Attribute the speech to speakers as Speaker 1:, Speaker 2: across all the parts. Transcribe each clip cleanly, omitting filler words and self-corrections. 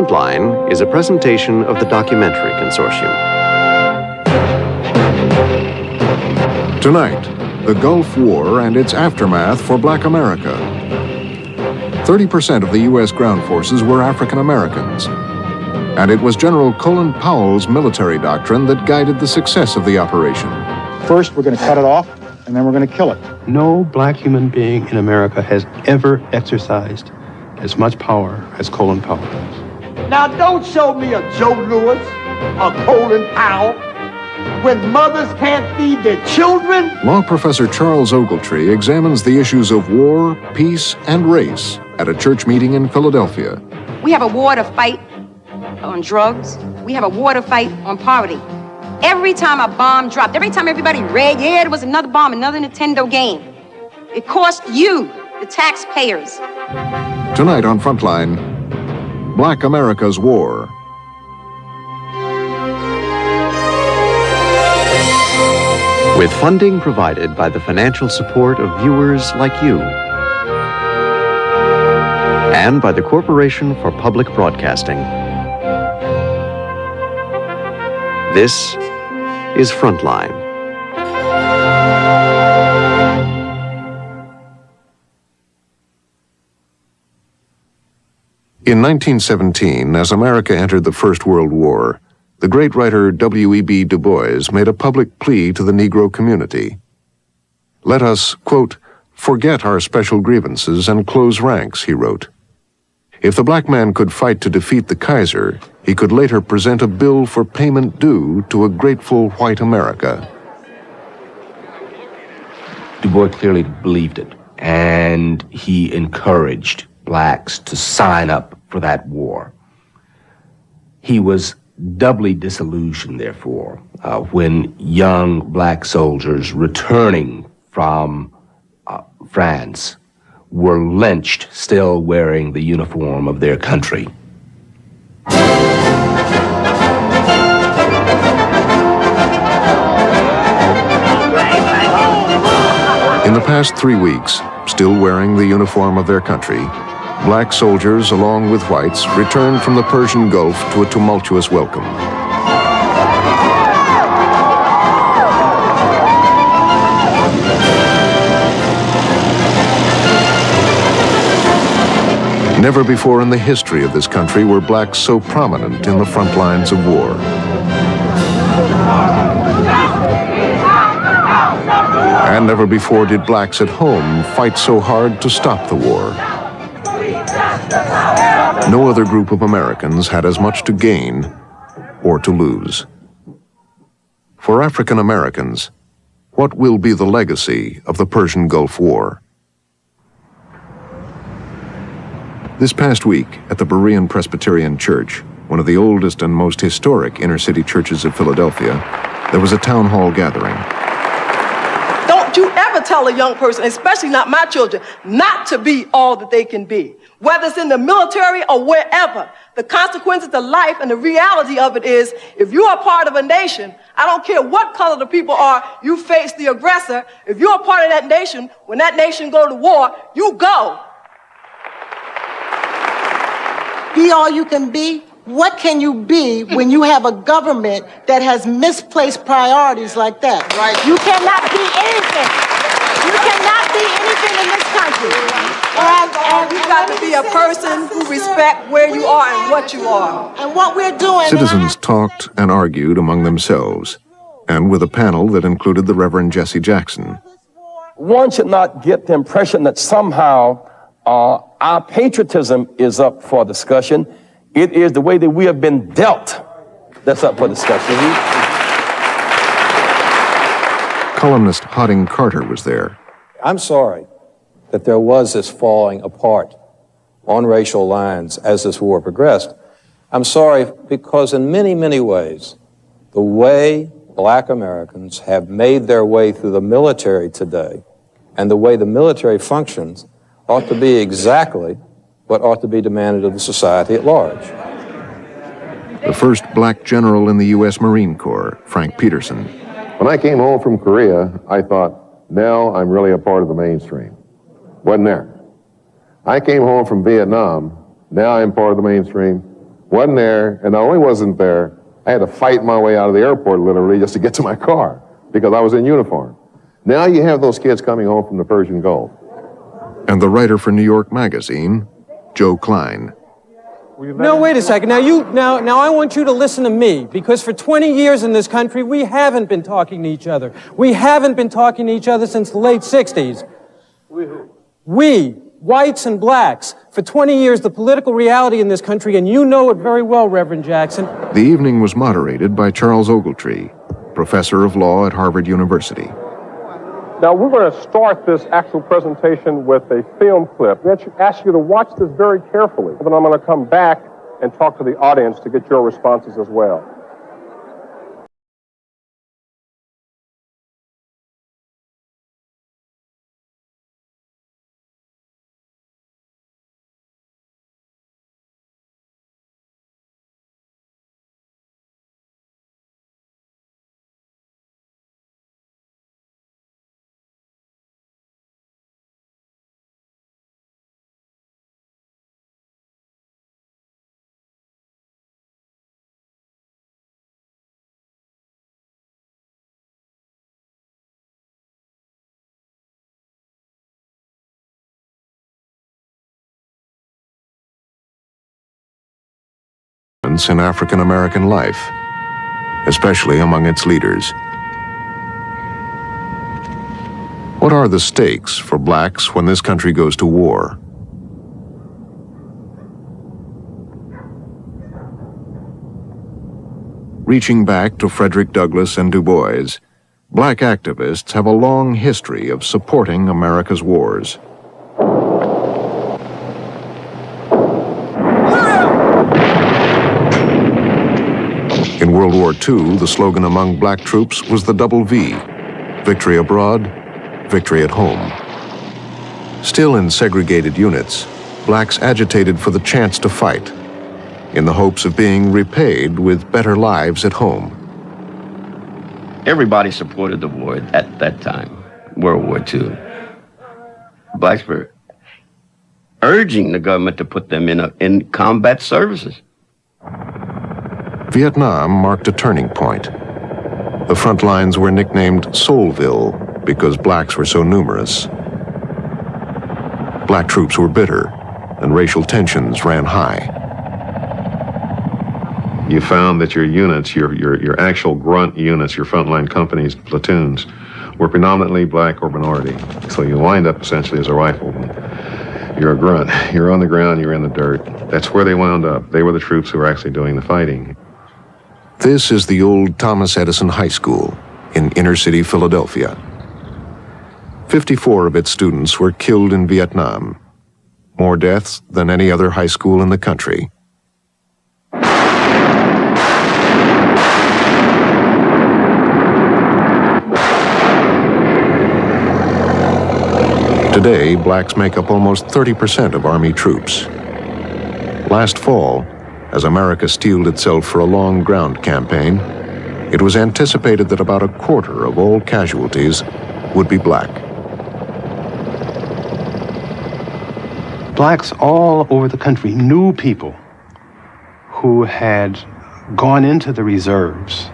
Speaker 1: Frontline is a presentation of the Documentary Consortium.
Speaker 2: Tonight, the Gulf War and its aftermath for Black America. 30% of the U.S. ground forces were African Americans. And it was General Colin Powell's military doctrine that guided the success of the operation.
Speaker 3: First, we're going to cut it off, and then we're going to kill it.
Speaker 4: No black human being in America has ever exercised as much power as Colin Powell does.
Speaker 5: Now, don't show me a Joe Louis, a Colin Powell, when mothers can't feed their children.
Speaker 2: Law professor Charles Ogletree examines the issues of war, peace, and race at a church meeting in Philadelphia.
Speaker 6: We have a war to fight on drugs. We have a war to fight on poverty. Every time a bomb dropped, every time everybody read, yeah, there was another bomb, another Nintendo game, it cost you, the taxpayers.
Speaker 2: Tonight on Frontline, Black America's War.
Speaker 1: With funding provided by the financial support of viewers like you and by the Corporation for Public Broadcasting. This is Frontline.
Speaker 2: In 1917, as America entered the First World War, the great writer W.E.B. Du Bois made a public plea to the Negro community. Let us, quote, forget our special grievances and close ranks, he wrote. If the black man could fight to defeat the Kaiser, he could later present a bill for payment due to a grateful white America.
Speaker 7: Du Bois clearly believed it, and he encouraged blacks to sign up for that war. He was doubly disillusioned, therefore, when young black soldiers returning from France were lynched, still wearing the uniform of their country.
Speaker 2: In the past 3 weeks, still wearing the uniform of their country, black soldiers, along with whites, returned from the Persian Gulf to a tumultuous welcome. Never before in the history of this country were blacks so prominent in the front lines of war. And never before did blacks at home fight so hard to stop the war. No other group of Americans had as much to gain or to lose. For African Americans, what will be the legacy of the Persian Gulf War? This past week, at the Berean Presbyterian Church, one of the oldest and most historic inner-city churches of Philadelphia, there was a town hall gathering.
Speaker 8: Don't you ever tell a young person, especially not my children, not to be all that they can be. Whether it's in the military or wherever, the consequences of life and the reality of it is, if you are part of a nation, I don't care what color the people are, you face the aggressor. If you're a part of that nation, when that nation go to war, you go.
Speaker 9: Be all you can be. What can you be when you have a government that has misplaced priorities like that? Right. You cannot be anything. You cannot be anything in this country.
Speaker 8: And you got to be a person who respects where you are and what you are.
Speaker 9: And what we're doing.
Speaker 2: Citizens talked and argued among themselves, and with a panel that included the Reverend Jesse Jackson.
Speaker 10: One should not get the impression that somehow our patriotism is up for discussion. It is the way that we have been dealt that's up for discussion.
Speaker 2: Columnist Hodding Carter was there.
Speaker 11: I'm sorry that there was this falling apart on racial lines as this war progressed. I'm sorry because in many, many ways, the way black Americans have made their way through the military today and the way the military functions ought to be exactly what ought to be demanded of the society at large.
Speaker 2: The first black general in the U.S. Marine Corps, Frank Peterson.
Speaker 12: When I came home from Korea, I thought, now I'm really a part of the mainstream. Wasn't there. I came home from Vietnam, now I'm part of the mainstream. Wasn't there, and not only wasn't there, I had to fight my way out of the airport literally just to get to my car because I was in uniform. Now you have those kids coming home from the Persian Gulf.
Speaker 2: And the writer for New York Magazine, Joe Klein.
Speaker 13: No, wait a second. Now I want you to listen to me, because for 20 years in this country, we haven't been talking to each other. We haven't been talking to each other since the late 60s. We, whites and blacks. For 20 years, the political reality in this country, and you know it very well, Reverend Jackson.
Speaker 2: The evening was moderated by Charles Ogletree, professor of law at Harvard University.
Speaker 14: Now, we're going to start this actual presentation with a film clip. I ask you to watch this very carefully. Then I'm going to come back and talk to the audience to get your responses as well.
Speaker 2: In African American life, especially among its leaders. What are the stakes for blacks when this country goes to war? Reaching back to Frederick Douglass and Du Bois, black activists have a long history of supporting America's wars. In World War II, the slogan among black troops was the double V: victory abroad, victory at home. Still in segregated units, blacks agitated for the chance to fight, in the hopes of being repaid with better lives at home.
Speaker 15: Everybody supported the war at that time, World War II. Blacks were urging the government to put them in combat services.
Speaker 2: Vietnam marked a turning point. The front lines were nicknamed Soulville because blacks were so numerous. Black troops were bitter, and racial tensions ran high.
Speaker 12: You found that your units, your actual grunt units, your frontline companies, platoons, were predominantly black or minority. So you wind up essentially as a rifleman. You're a grunt. You're on the ground, you're in the dirt. That's where they wound up. They were the troops who were actually doing the fighting.
Speaker 2: This is the old Thomas Edison High School in inner-city Philadelphia. 54 of its students were killed in Vietnam, more deaths than any other high school in the country. Today, blacks make up almost 30% of Army troops. Last fall, as America steeled itself for a long ground campaign, it was anticipated that about a quarter of all casualties would be black.
Speaker 4: Blacks all over the country knew people who had gone into the reserves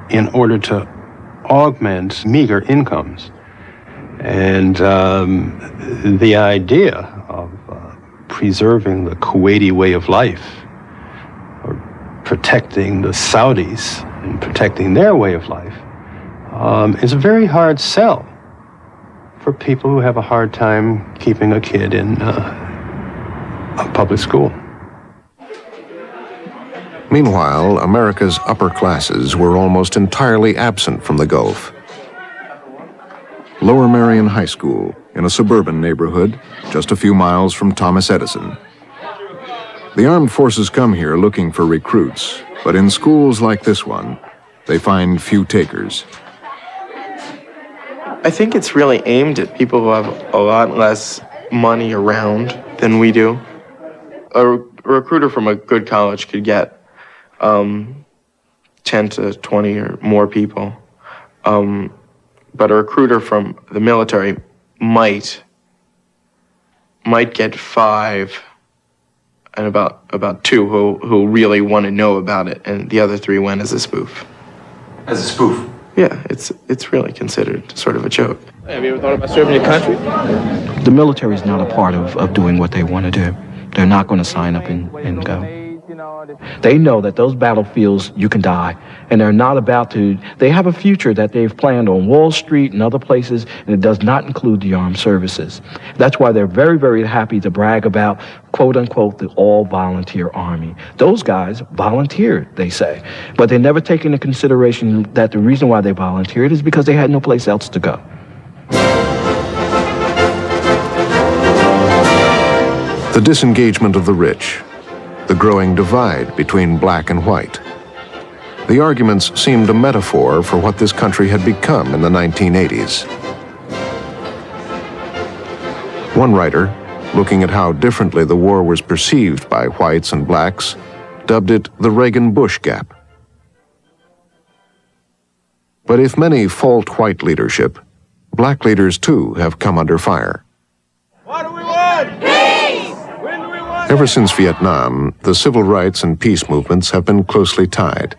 Speaker 4: in order to augment meager incomes. And the idea of preserving the Kuwaiti way of life, or protecting the Saudis and protecting their way of life, is a very hard sell for people who have a hard time keeping a kid in a public school.
Speaker 2: Meanwhile, America's upper classes were almost entirely absent from the Gulf. Lower Marion High School, in a suburban neighborhood, just a few miles from Thomas Edison. The armed forces come here looking for recruits, but in schools like this one, they find few takers.
Speaker 16: I think it's really aimed at people who have a lot less money around than we do. A recruiter from a good college could get 10 to 20 or more people. But a recruiter from the military might get 5 and about two who really want to know about it, and the other three went as a spoof.
Speaker 17: As a spoof?
Speaker 16: Yeah, it's really considered sort of a joke.
Speaker 17: Have you ever thought about serving your country?
Speaker 18: The military is not a part of doing what they want to do. They're not going to sign up and go. They know that those battlefields, you can die, and they're not about to. They have a future that they've planned on Wall Street and other places, and it does not include the armed services. That's why they're very, very happy to brag about, quote unquote, the all-volunteer army. Those guys volunteered, they say, but they never take into consideration that the reason why they volunteered is because they had no place else to go.
Speaker 2: The disengagement of the rich, the growing divide between black and white. The arguments seemed a metaphor for what this country had become in the 1980s. One writer, looking at how differently the war was perceived by whites and blacks, dubbed it the Reagan-Bush gap. But if many fault white leadership, black leaders too have come under fire.
Speaker 5: What do we want? Peace! When do we want?
Speaker 2: Ever since Vietnam, the civil rights and peace movements have been closely tied.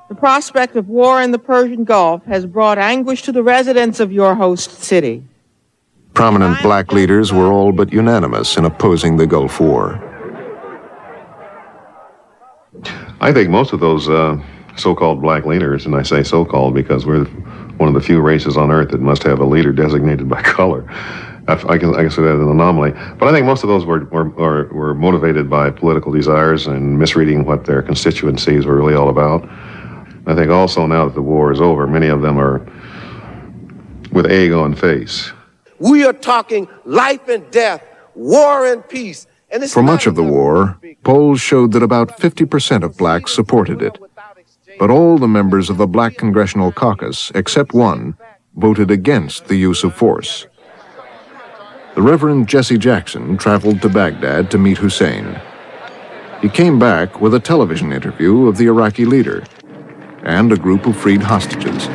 Speaker 19: The prospect of war in the Persian Gulf has brought anguish to the residents of your host city.
Speaker 2: Prominent black leaders were all but unanimous in opposing the Gulf War.
Speaker 12: I think most of those so-called black leaders, and I say so-called because we're one of the few races on earth that must have a leader designated by color. I consider that an anomaly. But I think most of those were motivated by political desires and misreading what their constituencies were really all about. I think also now that the war is over, many of them are with egg on face.
Speaker 5: We are talking life and death, war and peace. And it's
Speaker 2: For much of the war, polls showed that about 50% of blacks supported it. But all the members of the Black Congressional Caucus, except one, voted against the use of force. The Reverend Jesse Jackson traveled to Baghdad to meet Hussein. He came back with a television interview of the Iraqi leader and a group of freed hostages.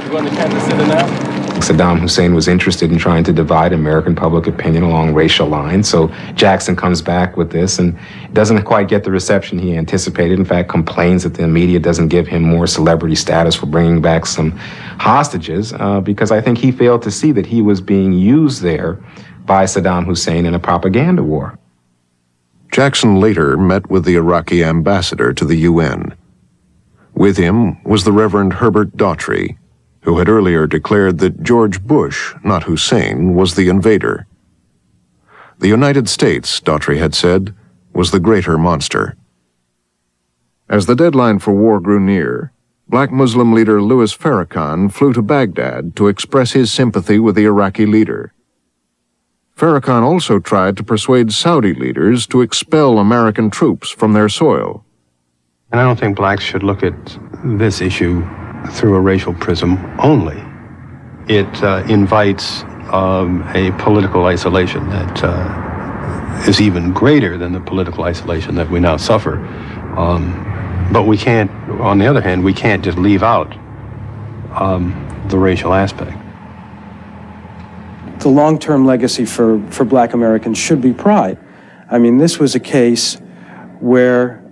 Speaker 20: Saddam Hussein was interested in trying to divide American public opinion along racial lines, so Jackson comes back with this and doesn't quite get the reception he anticipated. In fact, complains that the media doesn't give him more celebrity status for bringing back some hostages, because I think he failed to see that he was being used there by Saddam Hussein in a propaganda war.
Speaker 2: Jackson later met with the Iraqi ambassador to the UN. With him was the Reverend Herbert Daughtry, who had earlier declared that George Bush, not Hussein, was the invader. The United States, Daughtry had said, was the greater monster. As the deadline for war grew near, black Muslim leader Louis Farrakhan flew to Baghdad to express his sympathy with the Iraqi leader. Farrakhan also tried to persuade Saudi leaders to expel American troops from their soil.
Speaker 4: And I don't think blacks should look at this issue through a racial prism only. It invites a political isolation that is even greater than the political isolation that we now suffer. But we can't, on the other hand, we can't just leave out the racial aspect.
Speaker 21: The long-term legacy for black Americans should be pride. I mean, this was a case where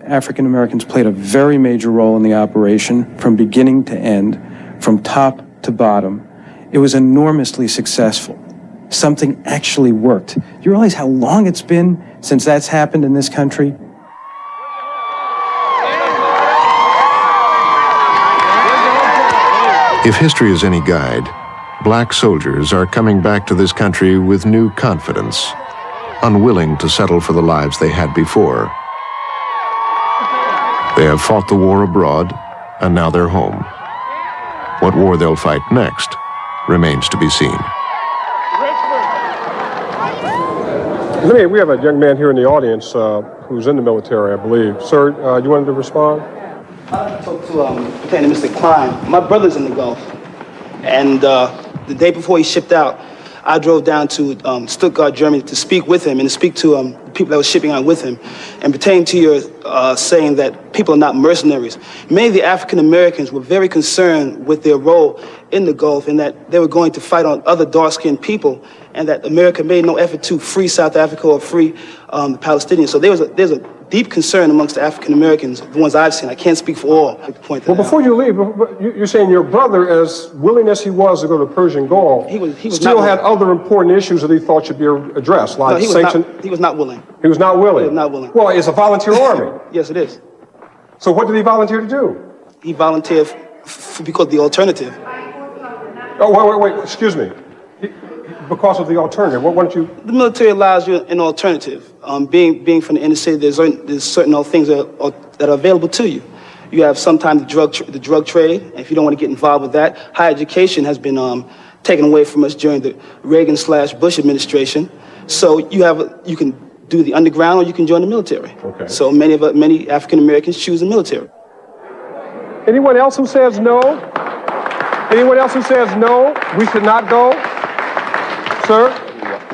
Speaker 21: African Americans played a very major role in the operation from beginning to end, from top to bottom. It was enormously successful. Something actually worked. Do you realize how long it's been since that's happened in this country?
Speaker 2: If history is any guide, black soldiers are coming back to this country with new confidence, unwilling to settle for the lives they had before. They have fought the war abroad, and now they're home. What war they'll fight next remains to be seen.
Speaker 14: We have a young man here in the audience who's in the military, I believe. Sir, you wanted to respond?
Speaker 22: I talked to Lieutenant Mr. Klein. My brother's in the Gulf, and the day before he shipped out, I drove down to Stuttgart, Germany, to speak with him and to speak to the people that were shipping out with him. And pertaining to your saying that people are not mercenaries, many of the African Americans were very concerned with their role in the Gulf, and that they were going to fight on other dark-skinned people, and that America made no effort to free South Africa or free the Palestinians. So there's a deep concern amongst the African Americans, the ones I've seen. I can't speak for all. I'd like to point that
Speaker 14: Well, before you leave, you're saying your brother, as willing as he was to go to the Persian Gulf,
Speaker 22: he was
Speaker 14: still
Speaker 22: not
Speaker 14: had other important issues that he thought should be addressed, like
Speaker 22: he was
Speaker 14: sanction.
Speaker 22: he was not willing.
Speaker 14: He was not willing.
Speaker 22: He was not willing.
Speaker 14: Well, it's a volunteer army.
Speaker 22: Yes, it is.
Speaker 14: So what did he volunteer to do?
Speaker 22: He volunteered because the alternative.
Speaker 14: Oh, wait, excuse me. Because of the alternative. Why don't you?
Speaker 22: The military allows you an alternative. Being from the inner city, there's certain other things that are available to you. You have sometimes the drug trade. And if you don't want to get involved with that, higher education has been taken away from us during the Reagan/Bush administration. So you can do the underground or you can join the military.
Speaker 14: Okay.
Speaker 22: So many African Americans choose the military.
Speaker 14: Anyone else who says no? Anyone else who says no? We should not go? Sir?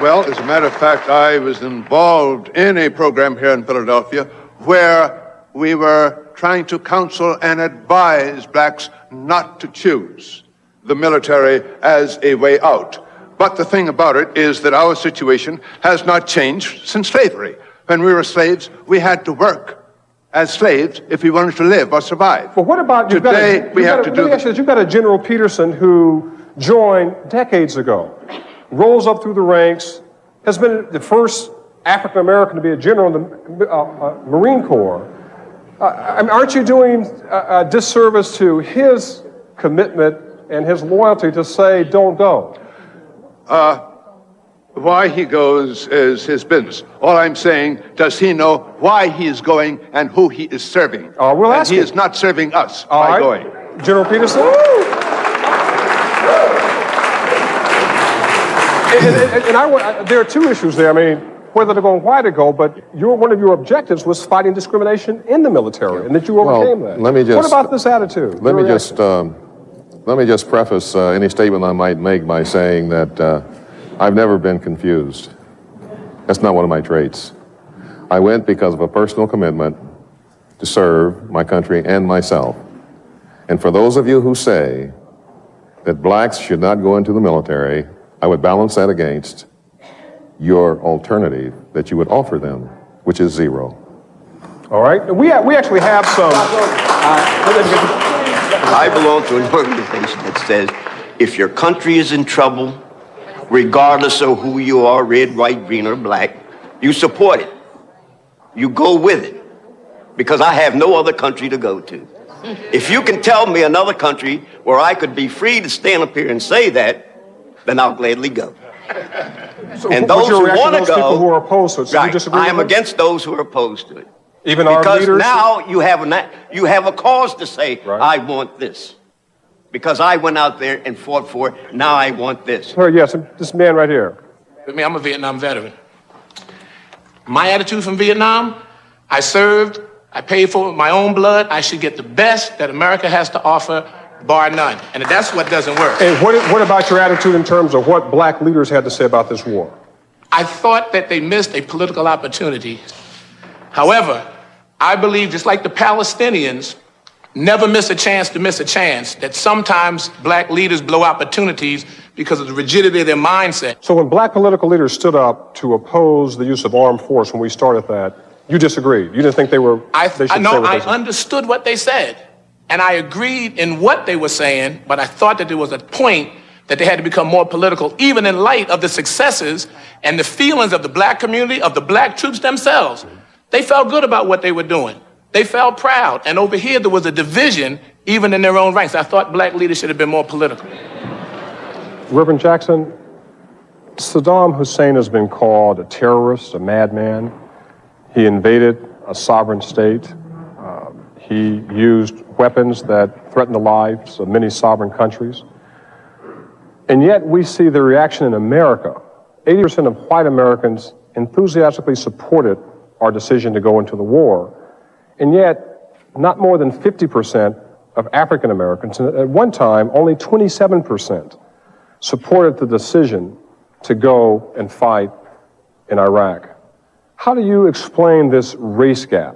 Speaker 3: Well, as a matter of fact, I was involved in a program here in Philadelphia where we were trying to counsel and advise blacks not to choose the military as a way out. But the thing about it is that our situation has not changed since slavery. When we were slaves, we had to work as slaves if we wanted to live or survive.
Speaker 14: Well, what about
Speaker 3: today? We have to do.
Speaker 14: You've got a General Peterson who joined decades ago, rolls up through the ranks, has been the first African American to be a general in the Marine Corps. Aren't you doing a disservice to his commitment and his loyalty to say don't go?
Speaker 3: Why he goes is his business. All I'm saying, does he know why he is going and who he is serving?
Speaker 14: We'll ask
Speaker 3: he
Speaker 14: him.
Speaker 3: is not serving us
Speaker 14: All
Speaker 3: by
Speaker 14: right.
Speaker 3: going.
Speaker 14: General Peterson? There are two issues there. I mean, whether to go and why to go, but one of your objectives was fighting discrimination in the military, and that you overcame that.
Speaker 2: Let me just,
Speaker 14: what about this attitude?
Speaker 2: Let me just preface any statement I might make by saying that I've never been confused. That's not one of my traits. I went because of a personal commitment to serve my country and myself. And for those of you who say that blacks should not go into the military, I would balance that against your alternative that you would offer them, which is zero.
Speaker 14: All right. We actually have some.
Speaker 15: I belong to an organization that says if your country is in trouble, regardless of who you are, red, white, green, or black, you support it. You go with it. Because I have no other country to go to. If you can tell me another country where I could be free to stand up here and say that, then I'll gladly go.
Speaker 14: So
Speaker 15: and
Speaker 14: what's
Speaker 15: those
Speaker 14: your
Speaker 15: who
Speaker 14: reaction
Speaker 15: want
Speaker 14: to
Speaker 15: to
Speaker 14: those people
Speaker 15: go,
Speaker 14: who are opposed to it? So you
Speaker 15: right,
Speaker 14: disagree
Speaker 15: I
Speaker 14: with
Speaker 15: am
Speaker 14: them?
Speaker 15: against those who are opposed to it.
Speaker 14: Even our
Speaker 15: because
Speaker 14: leaders?
Speaker 15: now you have a cause to say, I want this. Because I went out there and fought for it, now I want this.
Speaker 14: Yes, this man right here.
Speaker 6: I'm a Vietnam veteran. My attitude from Vietnam, I served, I paid for it with my own blood. I should get the best that America has to offer, bar none. And that's what doesn't work.
Speaker 14: And what about your attitude in terms of what black leaders had to say about this war?
Speaker 6: I thought that they missed a political opportunity. However, I believe, just like the Palestinians never miss a chance to miss a chance, that sometimes black leaders blow opportunities because of the rigidity of their mindset.
Speaker 14: So when black political leaders stood up to oppose the use of armed force when we started that, you disagreed. You didn't think they should say what they said.
Speaker 6: Understood what they said. And I agreed in what they were saying, but I thought that there was a point that they had to become more political, even in light of the successes and the feelings of the black community, of the black troops themselves. They felt good about what they were doing. They felt proud. And over here, there was a division, even in their own ranks. I thought black leaders should have been more political.
Speaker 14: Reverend Jackson, Saddam Hussein has been called a terrorist, a madman. He invaded a sovereign state. He used weapons that threatened the lives of many sovereign countries. And yet we see the reaction in America. 80% of white Americans enthusiastically supported our decision to go into the war. And yet, not more than 50% of African Americans, and at one time, only 27% supported the decision to go and fight in Iraq. How do you explain this race gap?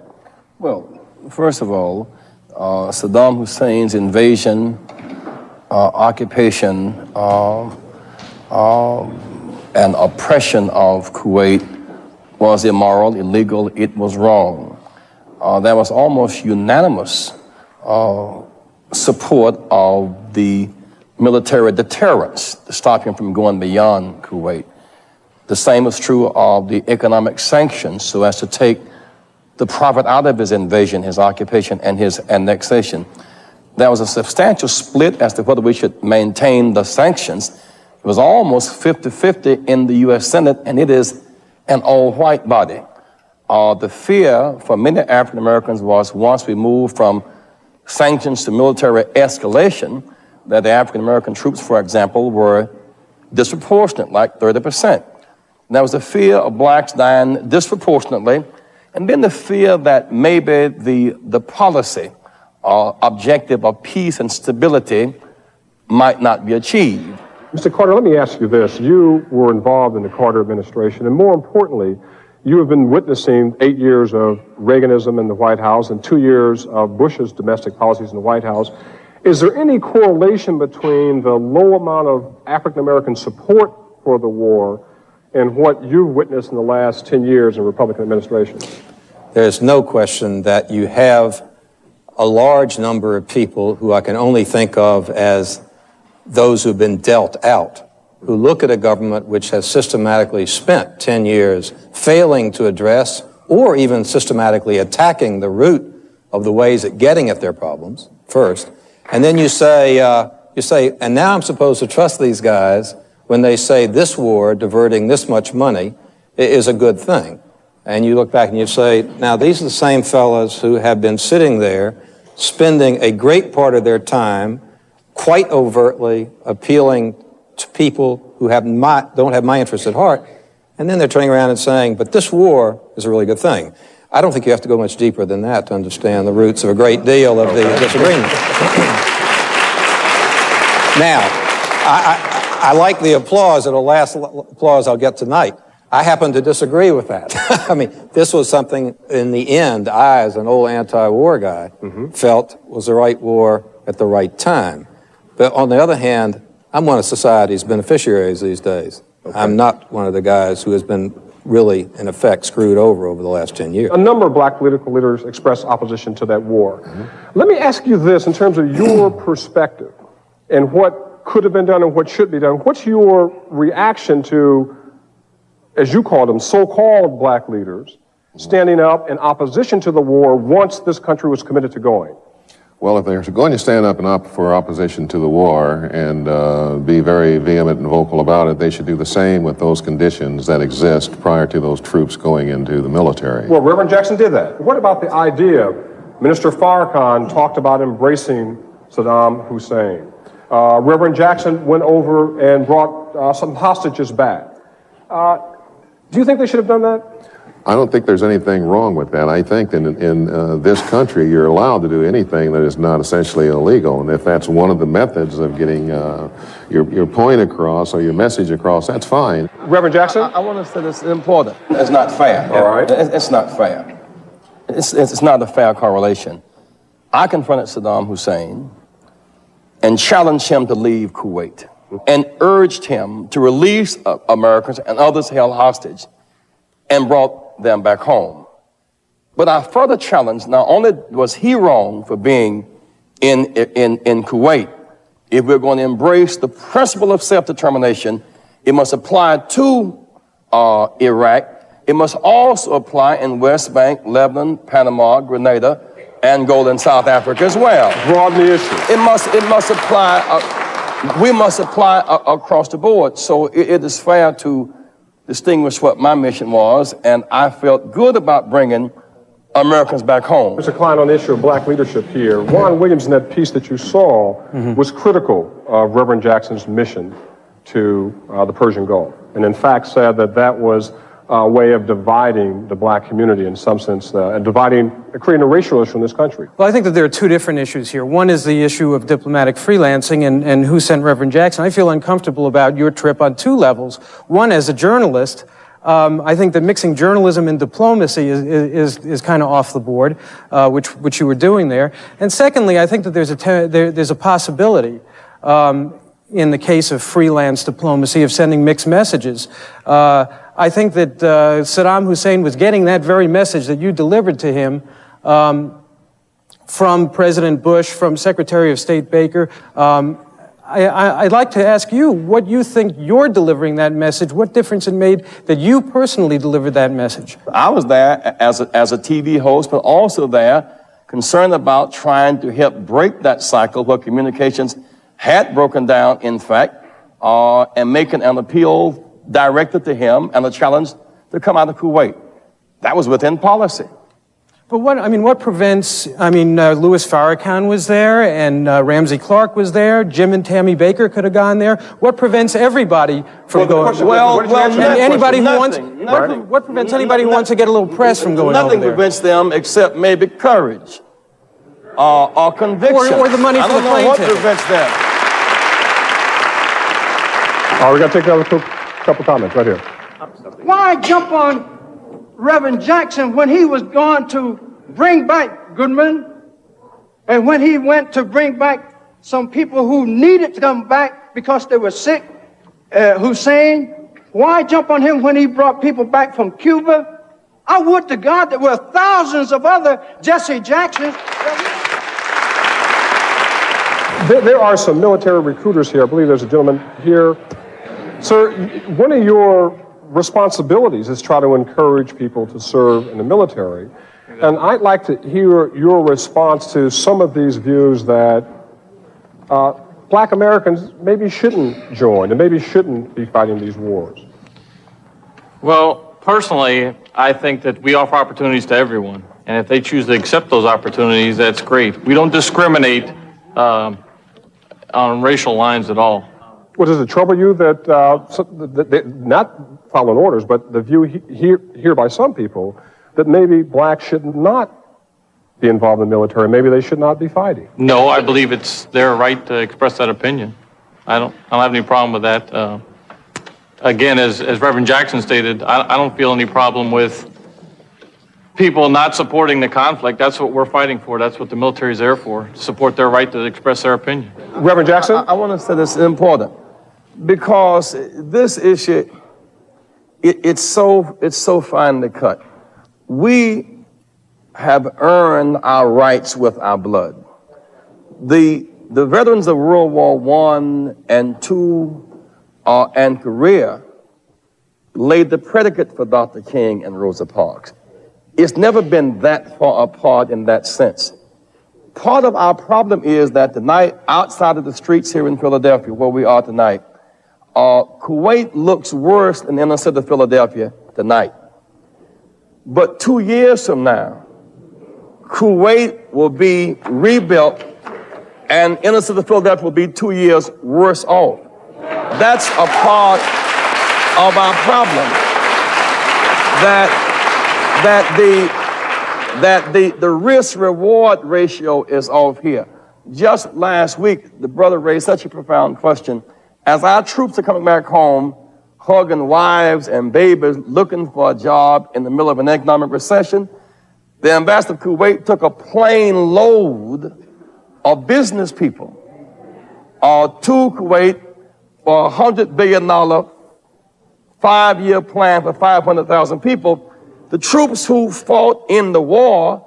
Speaker 10: Well, first of all, Saddam Hussein's invasion occupation and oppression of Kuwait was immoral, illegal, it was wrong. There was almost unanimous support of the military deterrence to stop him from going beyond Kuwait. The same is true of the economic sanctions so as to take the profit out of his invasion, his occupation, and his annexation. There was a substantial split as to whether we should maintain the sanctions. It was almost 50-50 in the U.S. Senate, and it is an all-white body. The fear for many African Americans was once we moved from sanctions to military escalation, that the African American troops, for example, were disproportionate, like 30%. There was the fear of blacks dying disproportionately, and then the fear that maybe the policy objective of peace and stability might not be achieved.
Speaker 14: Mr. Carter, let me ask you this. You were involved in the Carter administration, and more importantly, you have been witnessing 8 years of Reaganism in the White House and 2 years of Bush's domestic policies in the White House. Is there any correlation between the low amount of African-American support for the war and what you've witnessed in the last 10 years in Republican administration?
Speaker 11: There's no question that you have a large number of people who I can only think of as those who've been dealt out, who look at a government which has systematically spent 10 years failing to address or even systematically attacking the root of the ways at getting at their problems first. And then you say, and now I'm supposed to trust these guys when they say this war, diverting this much money, is a good thing. And you look back and you say, now these are the same fellas who have been sitting there spending a great part of their time quite overtly appealing to people who don't have my interests at heart, and then they're turning around and saying, but this war is a really good thing. I don't think you have to go much deeper than that to understand the roots of a great deal of the disagreement. Now, I like the applause, and the last applause I'll get tonight. I happen to disagree with that. I mean, this was something, in the end, I, as an old anti-war guy, felt was the right war at the right time. But on the other hand, I'm one of society's beneficiaries these days. Okay. I'm not one of the guys who has been really, in effect, screwed over the last 10 years.
Speaker 14: A number of black political leaders expressed opposition to that war. Let me ask you this in terms of your perspective and what could have been done and what should be done. What's your reaction to, as you call them, so-called black leaders standing up in opposition to the war once this country was committed to going?
Speaker 12: Well, if they're going to stand up and for opposition to the war and be very vehement and vocal about it, they should do the same with those conditions that exist prior to those troops going into the military.
Speaker 14: Well, Reverend Jackson did that. What about the idea? Minister Farrakhan talked about embracing Saddam Hussein. Reverend Jackson went over and brought some hostages back. Do you think they should have done that?
Speaker 12: I don't think there's anything wrong with that. I think that in this country, you're allowed to do anything that is not essentially illegal. And if that's one of the methods of getting your point across or your message across, that's fine.
Speaker 14: Reverend Jackson?
Speaker 10: I want to say this is important. It's not fair.
Speaker 14: All right.
Speaker 10: It's not fair. It's not a fair correlation. I confronted Saddam Hussein and challenged him to leave Kuwait and urged him to release Americans and others held hostage and brought them back home. But I further challenged, not only was he wrong for being in Kuwait, if we're going to embrace the principle of self-determination, it must apply to Iraq. It must also apply in West Bank, Lebanon, Panama, Grenada, Angola, and South Africa as well.
Speaker 14: Broaden the issue.
Speaker 10: It must apply, we must apply across the board. So it is fair to distinguish what my mission was, and I felt good about bringing Americans back home.
Speaker 14: Mr. Klein, on the issue of black leadership here, Juan Williams, in that piece that you saw, was critical of Reverend Jackson's mission to the Persian Gulf, and in fact said that that was a way of dividing the black community in some sense, and creating a racial issue in this country.
Speaker 13: Well, I think that there are two different issues here. One is the issue of diplomatic freelancing and who sent Reverend Jackson. I feel uncomfortable about your trip on two levels. One, as a journalist, I think that mixing journalism and diplomacy is kind of off the board, which you were doing there. And secondly, I think that there's a possibility in the case of freelance diplomacy, of sending mixed messages. I think that Saddam Hussein was getting that very message that you delivered to him from President Bush, from Secretary of State Baker. I'd like to ask you what you think you're delivering that message, what difference it made that you personally delivered that message.
Speaker 10: I was there as a TV host, but also there concerned about trying to help break that cycle where communications had broken down, in fact, and making an appeal directed to him and a challenge to come out of Kuwait. That was within policy.
Speaker 13: But what prevents, Louis Farrakhan was there, and Ramsey Clark was there, Jim and Tammy Baker could have gone there. What prevents everybody from going? What prevents anybody who wants to get a little press from going over there?
Speaker 10: Nothing prevents them except maybe courage or conviction.
Speaker 13: Or the money for the plane ticket.
Speaker 10: I don't know what prevents them.
Speaker 14: All right, we got to take another couple comments right here.
Speaker 1: Why jump on Reverend Jackson when he was going to bring back Goodman, and when he went to bring back some people who needed to come back because they were sick, Hussein? Why jump on him when he brought people back from Cuba? I would to God there were thousands of other Jesse Jacksons.
Speaker 14: There are some military recruiters here. I believe there's a gentleman here. Sir, one of your responsibilities is try to encourage people to serve in the military. And I'd like to hear your response to some of these views that black Americans maybe shouldn't join and maybe shouldn't be fighting these wars.
Speaker 7: Well, personally, I think that we offer opportunities to everyone. And if they choose to accept those opportunities, that's great. We don't discriminate on racial lines at all.
Speaker 14: Well, does it trouble you that, not following orders, but the view here by some people that maybe blacks should not be involved in the military, maybe they should not be fighting?
Speaker 7: No, I believe it's their right to express that opinion. I don't have any problem with that. Again, as Reverend Jackson stated, I don't feel any problem with people not supporting the conflict. That's what we're fighting for. That's what the military is there for, to support their right to express their opinion.
Speaker 14: Reverend Jackson?
Speaker 10: I want to say this is important because this issue, it's so finely cut. We have earned our rights with our blood. The veterans of World War I and II and Korea laid the predicate for Dr. King and Rosa Parks. It's never been that far apart in that sense. Part of our problem is that tonight, outside of the streets here in Philadelphia, where we are tonight, Kuwait looks worse than the inner city of Philadelphia tonight. But 2 years from now, Kuwait will be rebuilt and inner city of Philadelphia will be 2 years worse off. That's a part of our problem. That the risk-reward ratio is off here. Just last week, the brother raised such a profound question. As our troops are coming back home, hugging wives and babies, looking for a job in the middle of an economic recession, the ambassador of Kuwait took a plane load of business people to Kuwait for a $100 billion 5-year plan for 500,000 people. The troops who fought in the war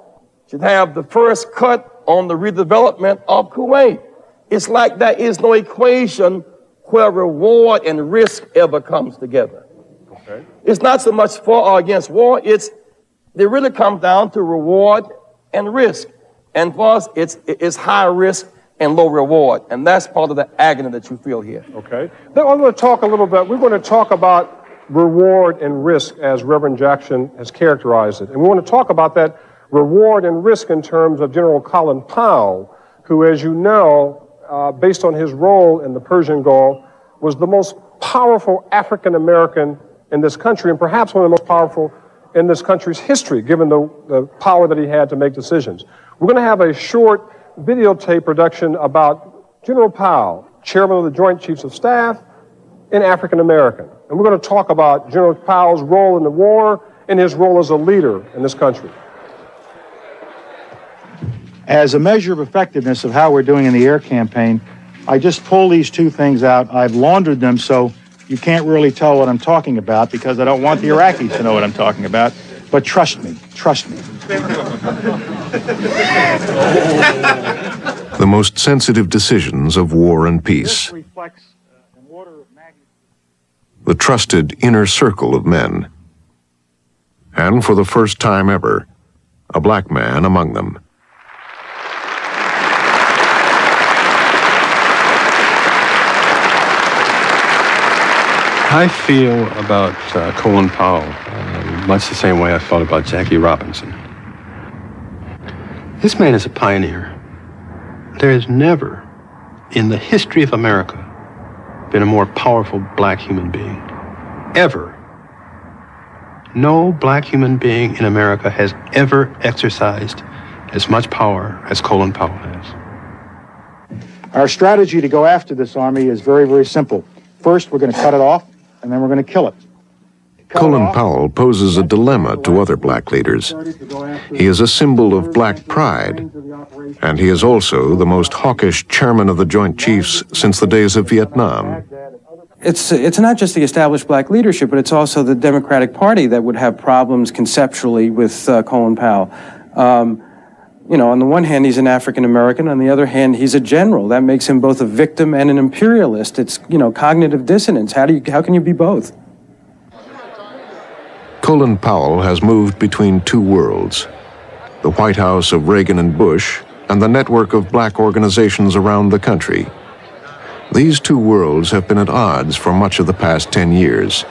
Speaker 10: should have the first cut on the redevelopment of Kuwait. It's like there is no equation where reward and risk ever comes together. Okay. It's not so much for or against war, it really comes down to reward and risk. And for us, it's high risk and low reward. And that's part of the agony that you feel here.
Speaker 14: Okay. Then I'm going to talk a little bit, we're going to talk about reward and risk as Reverend Jackson has characterized it. And we want to talk about that reward and risk in terms of General Colin Powell, who, as you know, based on his role in the Persian Gulf, was the most powerful African American in this country, and perhaps one of the most powerful in this country's history, given the power that he had to make decisions. We're going to have a short videotape production about General Powell, chairman of the Joint Chiefs of Staff, and African American. And we're going to talk about General Powell's role in the war and his role as a leader in this country.
Speaker 23: As a measure of effectiveness of how we're doing in the air campaign,
Speaker 8: I just pull these two things out. I've laundered them so you can't really tell what I'm talking about because I don't want the Iraqis to know what I'm talking about. But trust me, trust me.
Speaker 2: The most sensitive decisions of war and peace. The trusted inner circle of men. And for the first time ever, a black man among them.
Speaker 4: I feel about Colin Powell much the same way I felt about Jackie Robinson. This man is a pioneer. There has never, in the history of America, been a more powerful black human being. Ever. No black human being in America has ever exercised as much power as Colin Powell has.
Speaker 8: Our strategy to go after this army is very, very simple. First, we're going to cut it off, and then we're going to kill it.
Speaker 2: Colin Powell poses a dilemma to other black leaders. He is a symbol of black pride, and he is also the most hawkish chairman of the Joint Chiefs since the days of Vietnam.
Speaker 21: It's not just the established black leadership, but it's also the Democratic Party that would have problems conceptually with Colin Powell. You know, on the one hand, he's an African American. On the other hand, he's a general. That makes him both a victim and an imperialist. It's, you know, cognitive dissonance. How can you be both?
Speaker 2: Colin Powell has moved between two worlds, the White House of Reagan and Bush and the network of black organizations around the country. These two worlds have been at odds for much of the past 10 years.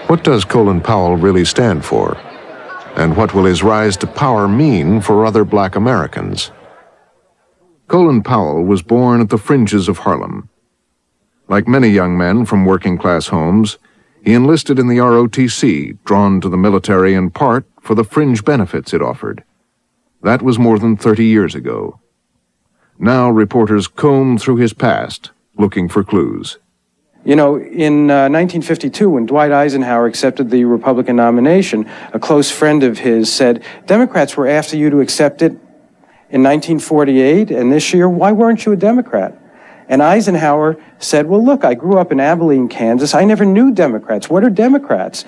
Speaker 2: What does Colin Powell really stand for? And what will his rise to power mean for other black Americans? Colin Powell was born at the fringes of Harlem. Like many young men from working-class homes, he enlisted in the ROTC, drawn to the military in part for the fringe benefits it offered. That was more than 30 years ago. Now reporters comb through his past, looking for clues.
Speaker 21: You know, in 1952, when Dwight Eisenhower accepted the Republican nomination, a close friend of his said, Democrats were after you to accept it in 1948, and this year, why weren't you a Democrat? And Eisenhower said, well, look, I grew up in Abilene, Kansas. I never knew Democrats. What are Democrats?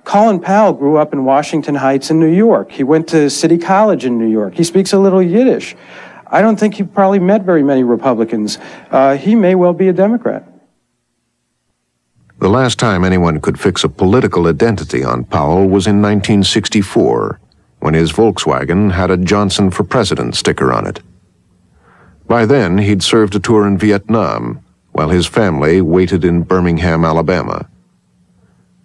Speaker 21: Colin Powell grew up in Washington Heights in New York. He went to City College in New York. He speaks a little Yiddish. I don't think he probably met very many Republicans. He may well be a Democrat.
Speaker 2: The last time anyone could fix a political identity on Powell was in 1964, when his Volkswagen had a Johnson for President sticker on it. By then, he'd served a tour in Vietnam, while his family waited in Birmingham, Alabama.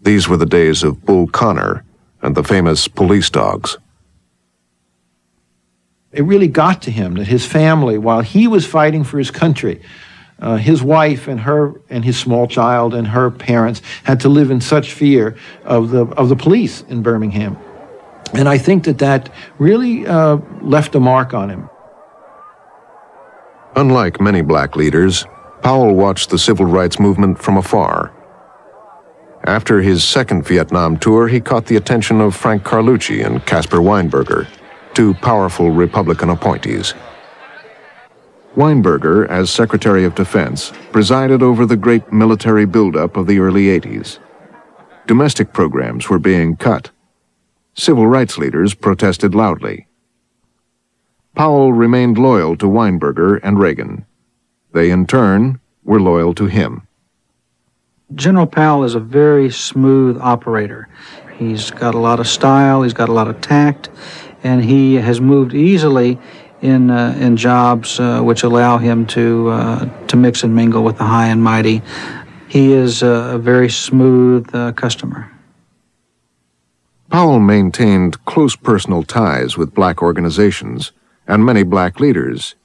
Speaker 2: These were the days of Bull Connor and the famous police dogs.
Speaker 9: It really got to him that his family, while he was fighting for his country, his wife and his small child and her parents had to live in such fear of the police in Birmingham. And I think that really left a mark on him.
Speaker 2: Unlike many black leaders, Powell watched the civil rights movement from afar. After his second Vietnam tour, he caught the attention of Frank Carlucci and Caspar Weinberger, two powerful Republican appointees. Weinberger, as Secretary of Defense, presided over the great military buildup of the early 80s. Domestic programs were being cut. Civil rights leaders protested loudly. Powell remained loyal to Weinberger and Reagan. They, in turn, were loyal to him.
Speaker 23: General Powell is a very smooth operator. He's got a lot of style, he's got a lot of tact, and he has moved easily in jobs which allow him to mix and mingle with the high and mighty. He is a very smooth customer.
Speaker 2: Powell maintained close personal ties with black organizations and many black leaders,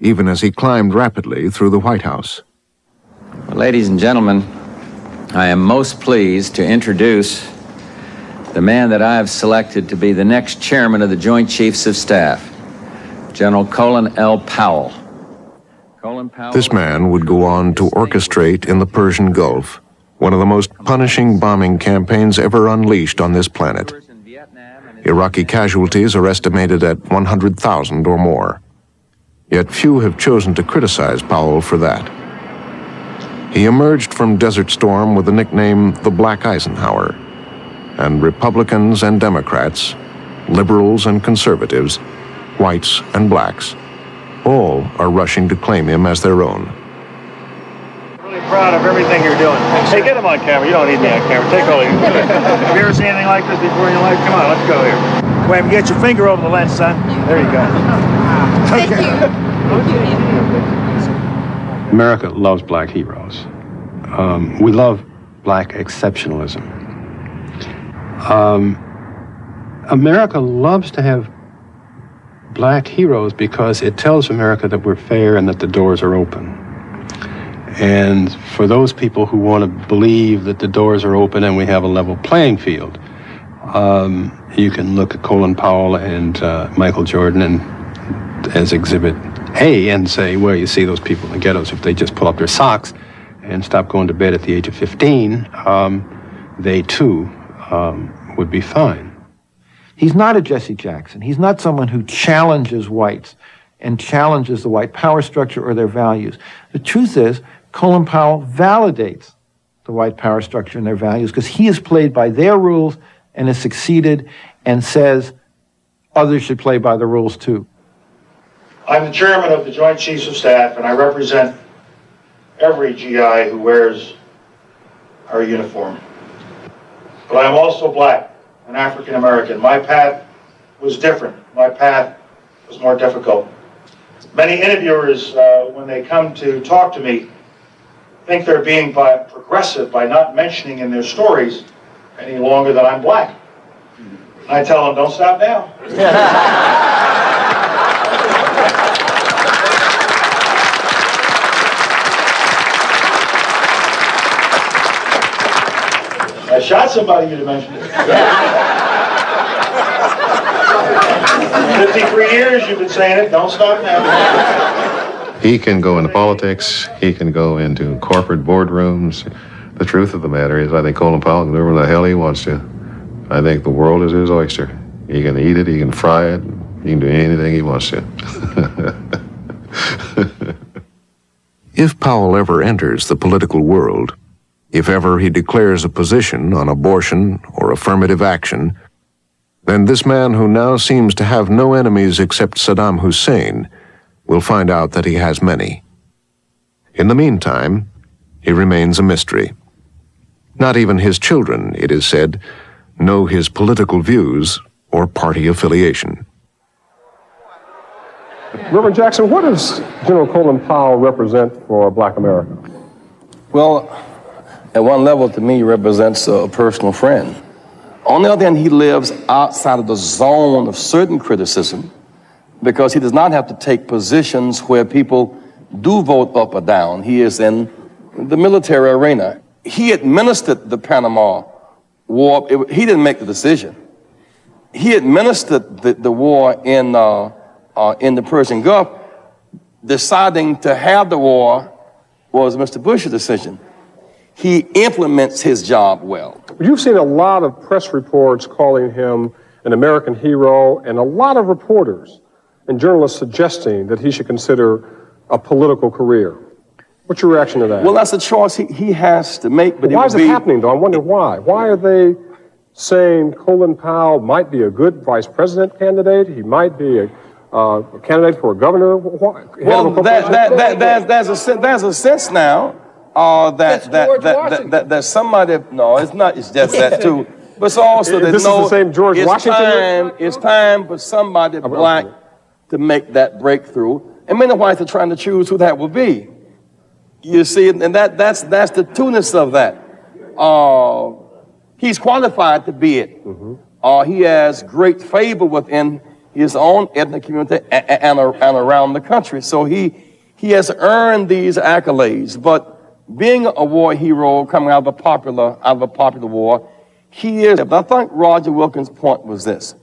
Speaker 2: even as he climbed rapidly through the White House.
Speaker 24: Well, ladies and gentlemen, I am most pleased to introduce the man that I have selected to be the next chairman of the Joint Chiefs of Staff, General Colin L. Powell.
Speaker 2: This man would go on to orchestrate in the Persian Gulf one of the most punishing bombing campaigns ever unleashed on this planet. Iraqi casualties are estimated at 100,000 or more. Yet few have chosen to criticize Powell for that. He emerged from Desert Storm with the nickname the Black Eisenhower, and Republicans and Democrats, liberals and conservatives, whites and blacks, all are rushing to claim him as their own.
Speaker 8: Really proud of everything you're doing. Hey, get him on camera. You don't need me on camera. Take all you. Have you ever seen anything like this before in your life? Come on, let's go here. Wham, get your finger over the lens, son. There you go.
Speaker 16: Thank you.
Speaker 4: America loves black heroes. We love black exceptionalism. America loves to have black heroes because it tells America that we're fair and that the doors are open. And for those people who want to believe that the doors are open and we have a level playing field, you can look at Colin Powell and Michael Jordan and as Exhibit A and say, well, you see those people in the ghettos, if they just pull up their socks and stop going to bed at the age of 15, they too would be fine.
Speaker 9: He's not a Jesse Jackson. He's not someone who challenges whites and challenges the white power structure or their values. The truth is, Colin Powell validates the white power structure and their values because he is played by their rules and has succeeded and says others should play by the rules too.
Speaker 8: I'm the chairman of the Joint Chiefs of Staff, and I represent every GI who wears our uniform. But I am also black and African American. My path was different. My path was more difficult. Many interviewers, when they come to talk to me, think they're being progressive by not mentioning in their stories any longer that I'm black. And I tell them, don't stop now. I shot somebody, you'd have mentioned it. 53 years you've been saying it, don't stop now.
Speaker 12: He can go into politics, he can go into corporate boardrooms. The truth of the matter is, I think Colin Powell can do whatever the hell he wants to. I think the world is his oyster. He can eat it, he can fry it, he can do anything he wants to.
Speaker 2: If Powell ever enters the political world, if ever he declares a position on abortion or affirmative action, then this man who now seems to have no enemies except Saddam Hussein will find out that he has many. In the meantime, he remains a mystery. Not even his children, it is said, know his political views or party affiliation.
Speaker 14: Reverend Jackson, what does General Colin Powell represent for Black America?
Speaker 10: Well, at one level, to me, he represents a personal friend. On the other hand, he lives outside of the zone of certain criticism because he does not have to take positions where people do vote up or down. He is in the military arena. He administered the Panama War. He didn't make the decision. He administered the war in the Persian Gulf. Deciding to have the war was Mr. Bush's decision. He implements his job well.
Speaker 14: You've seen a lot of press reports calling him an American hero, and a lot of reporters and journalists suggesting that he should consider a political career. What's your reaction to that?
Speaker 10: Well, that's a choice he has to make. But
Speaker 14: why is it happening, though? I wonder why. Why are they saying Colin Powell might be a good vice president candidate? He might be a candidate for a governor?
Speaker 10: Well, there's a sense now that somebody, no, it's not, it's just that too. But it's also that
Speaker 14: this is the same George Washington.
Speaker 10: It's time for somebody black to make that breakthrough. And many whites are trying to choose who that will be. You see, and that's the trueness of that. He's qualified to be it. He has great favor within his own ethnic community and around the country. So he has earned these accolades. But being a war hero coming out of a popular war, he is. I think Roger Wilkins' point was this: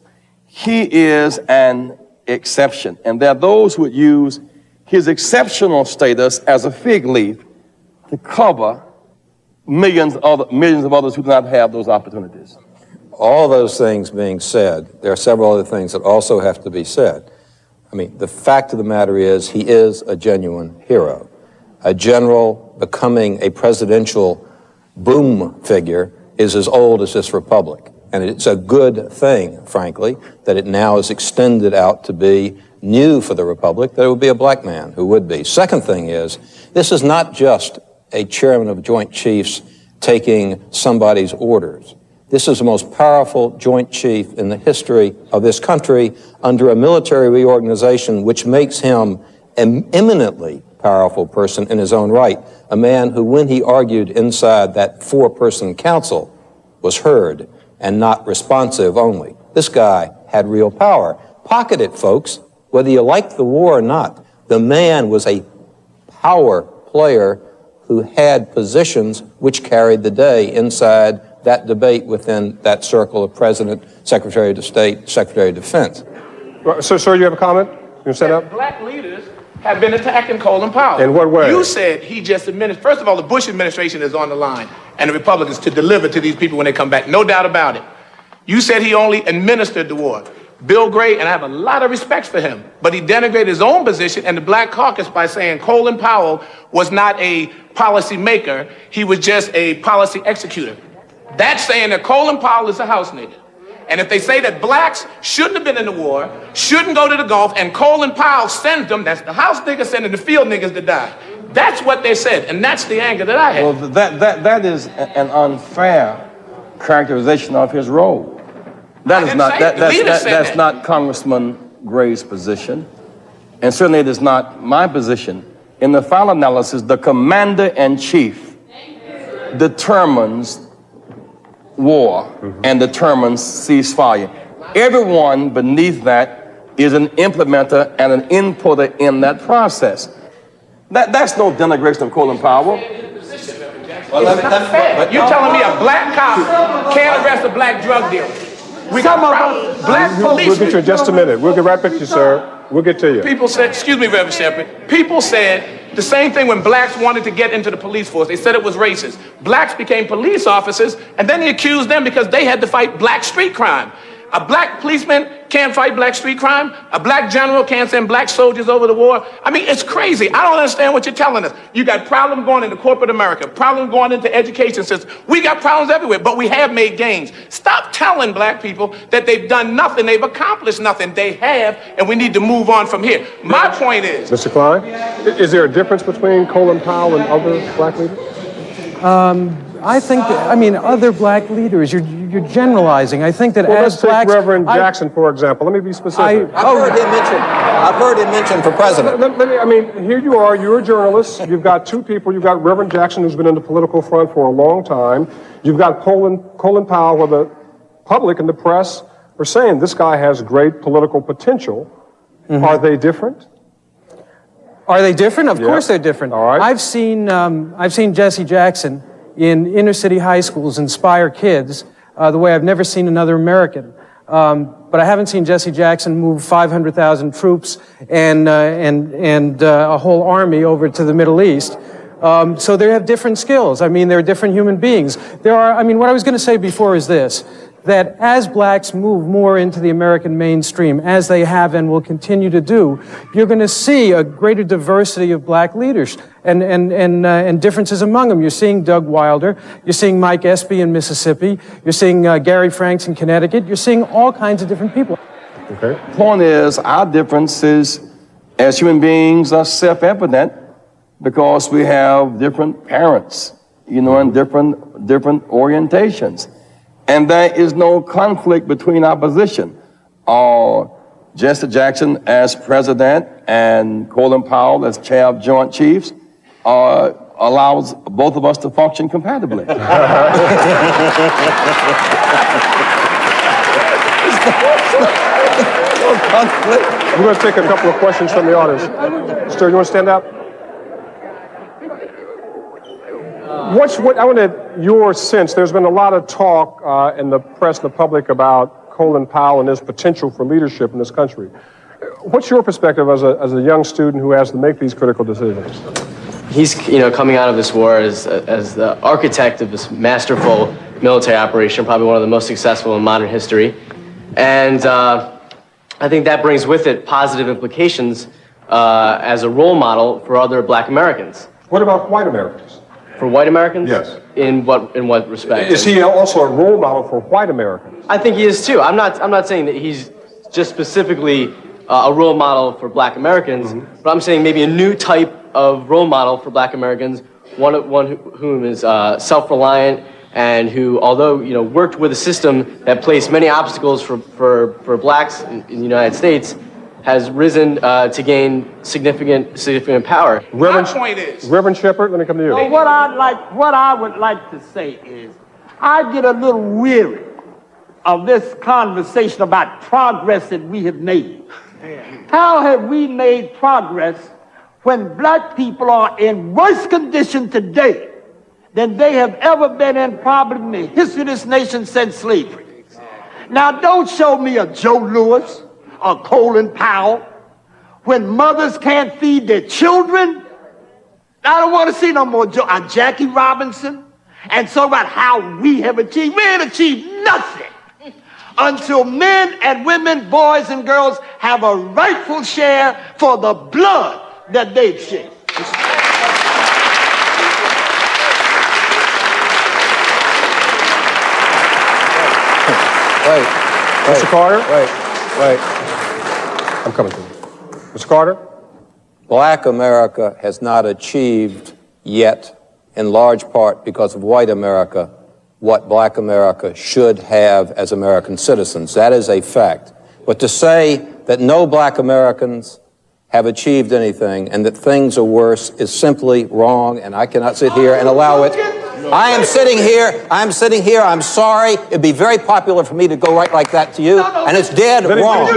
Speaker 10: he is an exception, and there are those who would use his exceptional status as a fig leaf to cover millions of others who do not have those opportunities.
Speaker 11: All those things being said, there are several other things that also have to be said. I mean, the fact of the matter is he is a genuine hero. A general becoming a presidential boom figure is as old as this republic. And it's a good thing, frankly, that it now is extended out to be new for the republic, that it would be a black man who would be. Second thing is, this is not just a chairman of Joint Chiefs taking somebody's orders. This is the most powerful Joint Chief in the history of this country under a military reorganization which makes him an eminently powerful person in his own right, a man who, when he argued inside that four-person council, was heard and not responsive only. This guy had real power. Pocket it, folks. Whether you like the war or not, the man was a power player who had positions which carried the day inside that debate within that circle of President, Secretary of State, Secretary of Defense.
Speaker 14: Sir, you have a comment? You set up?
Speaker 6: Black leaders have been attacking Colin Powell.
Speaker 14: In what way?
Speaker 6: You said he just administered. First of all, the Bush administration is on the line, and the Republicans to deliver to these people when they come back. No doubt about it. You said he only administered the war. Bill Gray, and I have a lot of respect for him, but he denigrated his own position and the Black Caucus by saying Colin Powell was not a policy maker, he was just a policy executor. That's saying that Colin Powell is a house nigga. And if they say that blacks shouldn't have been in the war, shouldn't go to the Gulf, and Colin Powell sends them, that's the house niggas sending the field niggas to die. That's what they said, and that's the anger that I have.
Speaker 10: Well, that is an unfair characterization of his role. That's not Congressman Gray's position, and certainly it is not my position. In the final analysis, the commander-in-chief determines war and determines ceasefire. Everyone beneath that is an implementer and an inputter in that process. That's no denigration of Colin Powell.
Speaker 6: Well, it's not fair. You're telling me a black cop can't arrest a black drug dealer. We got black police.
Speaker 14: We'll get you in just a minute. We'll get right back to you, sir. We'll get to you.
Speaker 6: People said, excuse me, Reverend Shepherd, people said the same thing when blacks wanted to get into the police force. They said it was racist. Blacks became police officers, and then they accused them because they had to fight black street crime. A black policeman can't fight black street crime. A black general can't send black soldiers over the war. I mean, it's crazy. I don't understand what you're telling us. You got problems going into corporate America, problems going into education system. We got problems everywhere, but we have made gains. Stop telling black people that they've done nothing, they've accomplished nothing. They have, and we need to move on from here. My point is...
Speaker 14: Mr. Klein, is there a difference between Colin Powell and other black leaders?
Speaker 13: I think that, other black leaders, you're generalizing. I think that
Speaker 14: well,
Speaker 13: as
Speaker 14: let's take Reverend Jackson, for example. Let me be specific.
Speaker 11: I've heard him mentioned for president.
Speaker 14: Here you are, you're a journalist. You've got two people. You've got Reverend Jackson, who's been in the political front for a long time. You've got Colin Powell, where the public and the press are saying this guy has great political potential. Mm-hmm. Are they different?
Speaker 13: Are they different? Of course they're different.
Speaker 14: All right.
Speaker 13: I've seen Jesse Jackson in inner city high schools inspire kids the way I've never seen another American. But I haven't seen Jesse Jackson move 500,000 troops and a whole army over to the Middle East. So they have different skills. They're different human beings. What I was going to say before is this, that as blacks move more into the American mainstream, as they have and will continue to do, you're going to see a greater diversity of black leaders and differences among them. You're seeing Doug Wilder, you're seeing Mike Espy in Mississippi, you're seeing Gary Franks in Connecticut, you're seeing all kinds of different people.
Speaker 14: Okay.
Speaker 10: Point is, our differences as human beings are self-evident because we have different parents, and different orientations. And there is no conflict between our position. Jesse Jackson as president and Colin Powell as chair of Joint Chiefs allows both of us to function compatibly.
Speaker 14: We're going to take a couple of questions from the audience. Sir, you want to stand up? I wanted your sense. There's been a lot of talk in the press and the public about Colin Powell and his potential for leadership in this country. What's your perspective as a young student who has to make these critical decisions?
Speaker 5: He's, coming out of this war as the architect of this masterful military operation, probably one of the most successful in modern history. And I I think that brings with it positive implications as a role model for other black Americans.
Speaker 14: What about white Americans?
Speaker 5: For white Americans?
Speaker 14: Yes.
Speaker 5: In what respect?
Speaker 14: Is he also a role model for white Americans?
Speaker 5: I think he is too. I'm not saying that he's just specifically a role model for black Americans, but I'm saying maybe a new type of role model for black Americans, one whom is self-reliant and who, although worked with a system that placed many obstacles for blacks in the United States, has risen to gain significant power.
Speaker 14: Reverend Shepherd, let me come to you.
Speaker 17: So what I would like to say is, I get a little weary of this conversation about progress that we have made. How have we made progress when black people are in worse condition today than they have ever been in probably in the history of this nation since slavery? Now, don't show me a Joe Louis or Colin Powell when mothers can't feed their children. I don't want to see no more Jackie Robinson and so about how we have achieved. We ain't achieved nothing until men and women, boys and girls have a rightful share for the blood that they've shed.
Speaker 14: Wait. Mr. Carter? Wait. I'm coming to you. Mr. Carter?
Speaker 11: Black America has not achieved yet, in large part because of white America, what black America should have as American citizens. That is a fact. But to say that no black Americans have achieved anything and that things are worse is simply wrong, and I cannot sit here and allow it. I'm sitting here, I'm sorry. It'd be very popular for me to go right like that to you, and it's dead wrong.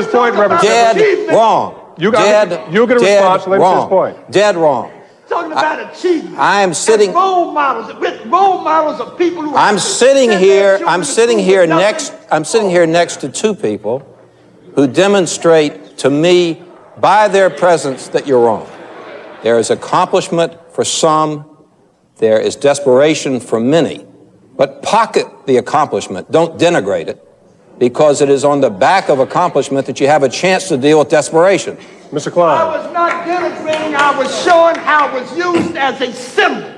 Speaker 11: Dead wrong.
Speaker 14: You get a response, let me finish his point.
Speaker 11: Dead wrong.
Speaker 17: Talking about achievement.
Speaker 11: I am sitting.
Speaker 17: Role models of people who.
Speaker 11: I'm sitting here next to two people who demonstrate to me by their presence that you're wrong. There is accomplishment for some, there is desperation for many, but pocket the accomplishment, don't denigrate it, because it is on the back of accomplishment that you have a chance to deal with desperation.
Speaker 14: Mr. Klein.
Speaker 17: I was not denigrating, I was showing how it was used as a symbol.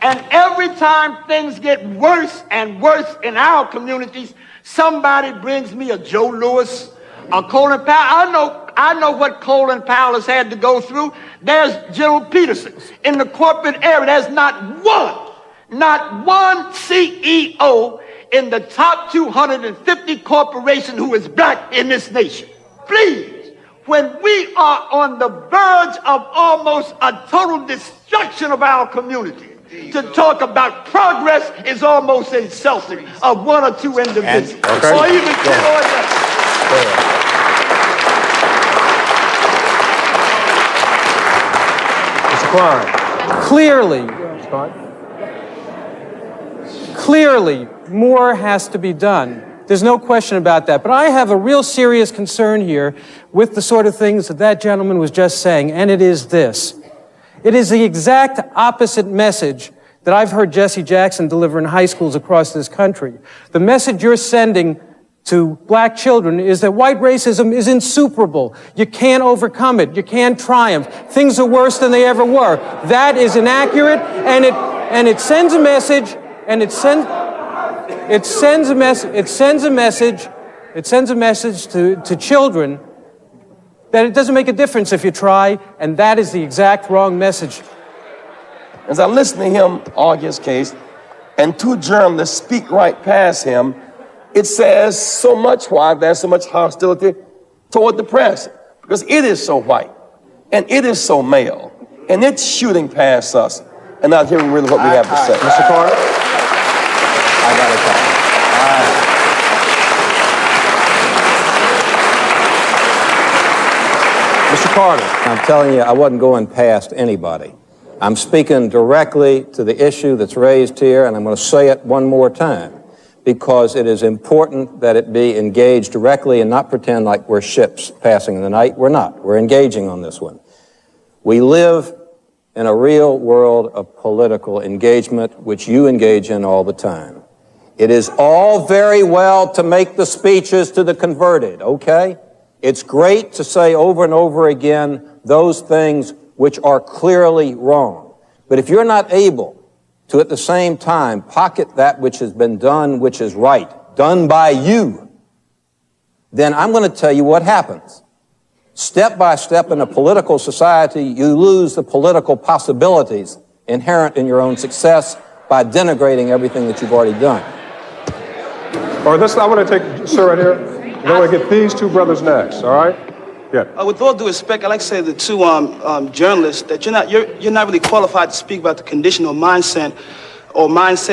Speaker 17: And every time things get worse and worse in our communities, somebody brings me a Joe Louis, a Colin Powell. I know what Colin Powell has had to go through. There's General Peterson. In the corporate area, there's not one CEO in the top 250 corporations who is black in this nation. Please, when we are on the verge of almost a total destruction of our community, to talk about progress is almost insulting of one or two individuals. Or even 10 or 11.
Speaker 13: Clearly, more has to be done. There's no question about that. But I have a real serious concern here with the sort of things that gentleman was just saying, and it is this. It is the exact opposite message that I've heard Jesse Jackson deliver in high schools across this country. The message you're sending to black children is that white racism is insuperable. You can't overcome it. You can't triumph. Things are worse than they ever were. That is inaccurate, and it sends a message, and it sends a message to children that it doesn't make a difference if you try, and that is the exact wrong message.
Speaker 18: As I listen to him argue his case, and two journalists speak right past him, it says so much why there's so much hostility toward the press, because it is so white, and it is so male, and it's shooting past us, and not hearing really what we have to say.
Speaker 14: Mr. Carter?
Speaker 11: I got it.
Speaker 14: Mr. Carter.
Speaker 11: I'm telling you, I wasn't going past anybody. I'm speaking directly to the issue that's raised here, and I'm going to say it one more time, because it is important that it be engaged directly and not pretend like we're ships passing in the night. We're not. We're engaging on this one. We live in a real world of political engagement, which you engage in all the time. It is all very well to make the speeches to the converted, okay? It's great to say over and over again those things which are clearly wrong. But if you're not able to at the same time pocket that which has been done, which is right, done by you, then I'm going to tell you what happens. Step by step in a political society, you lose the political possibilities inherent in your own success by denigrating everything that you've already done.
Speaker 14: All right, I want to take, sir, right here. Then we'll get these two brothers next, all right? Yeah.
Speaker 3: With all due respect, I'd like to say to the two journalists that you're not really qualified to speak about the condition or mindset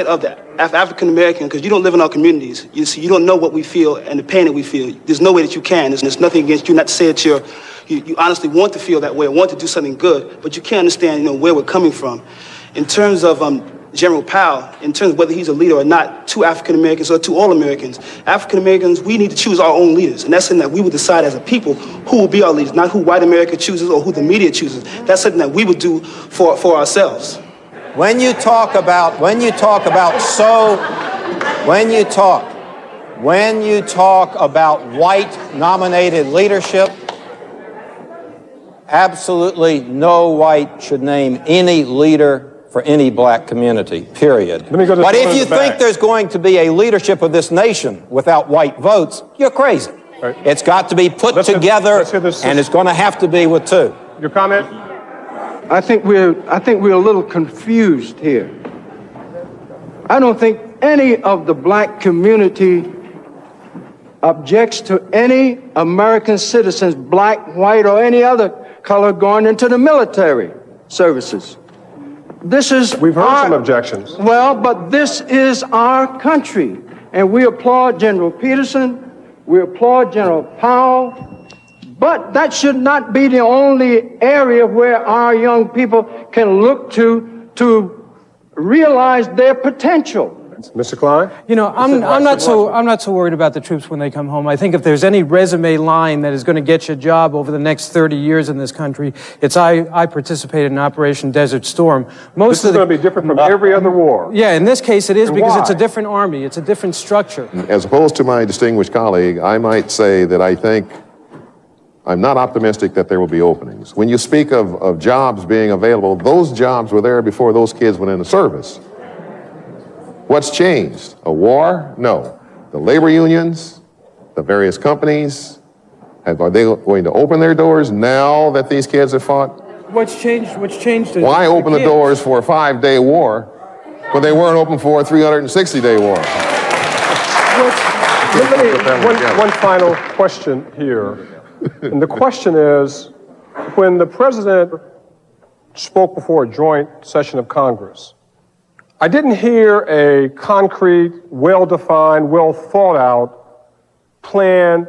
Speaker 3: of the African American, because you don't live in our communities. You see, you don't know what we feel and the pain that we feel. There's no way that you can. There's nothing against you not to say that you honestly want to feel that way or want to do something good, but you can't understand, where we're coming from. In terms of General Powell, in terms of whether he's a leader or not, to African Americans or to all Americans, African Americans, we need to choose our own leaders, and that's something that we would decide as a people who will be our leaders, not who white America chooses or who the media chooses. That's something that we would do for ourselves.
Speaker 11: When you talk about white nominated leadership, absolutely no white should name any leader for any black community, period. But if you think there's going to be a leadership of this nation without white votes, you're crazy. Right. It's got to be put together, and it's going to have to be with two.
Speaker 14: Your comment?
Speaker 1: I think we're a little confused here. I don't think any of the black community objects to any American citizens, black, white, or any other color, going into the military services.
Speaker 14: We've heard some objections.
Speaker 1: Well, but this is our country, and we applaud General Peterson, we applaud General Powell, but that should not be the only area where our young people can look to realize their potential.
Speaker 14: Mr. Klein?
Speaker 13: I'm not so worried about the troops when they come home. I think if there's any resume line that is going to get you a job over the next 30 years in this country, it's I participated in Operation Desert Storm.
Speaker 14: This is going to be different from every other war.
Speaker 13: Yeah, in this case it is,
Speaker 14: and
Speaker 13: because
Speaker 14: why?
Speaker 13: It's a different army. It's a different structure.
Speaker 12: As opposed to my distinguished colleague, I might say that I think I'm not optimistic that there will be openings. When you speak of jobs being available, those jobs were there before those kids went into service. What's changed? A war? No. The labor unions, the various companies, are they going to open their doors now that these kids have fought?
Speaker 13: What's changed is
Speaker 12: why open the doors for a 5-day war when they weren't open for a 360-day war?
Speaker 14: One final question here. And the question is, when the president spoke before a joint session of Congress, I didn't hear a concrete, well-defined, well-thought-out plan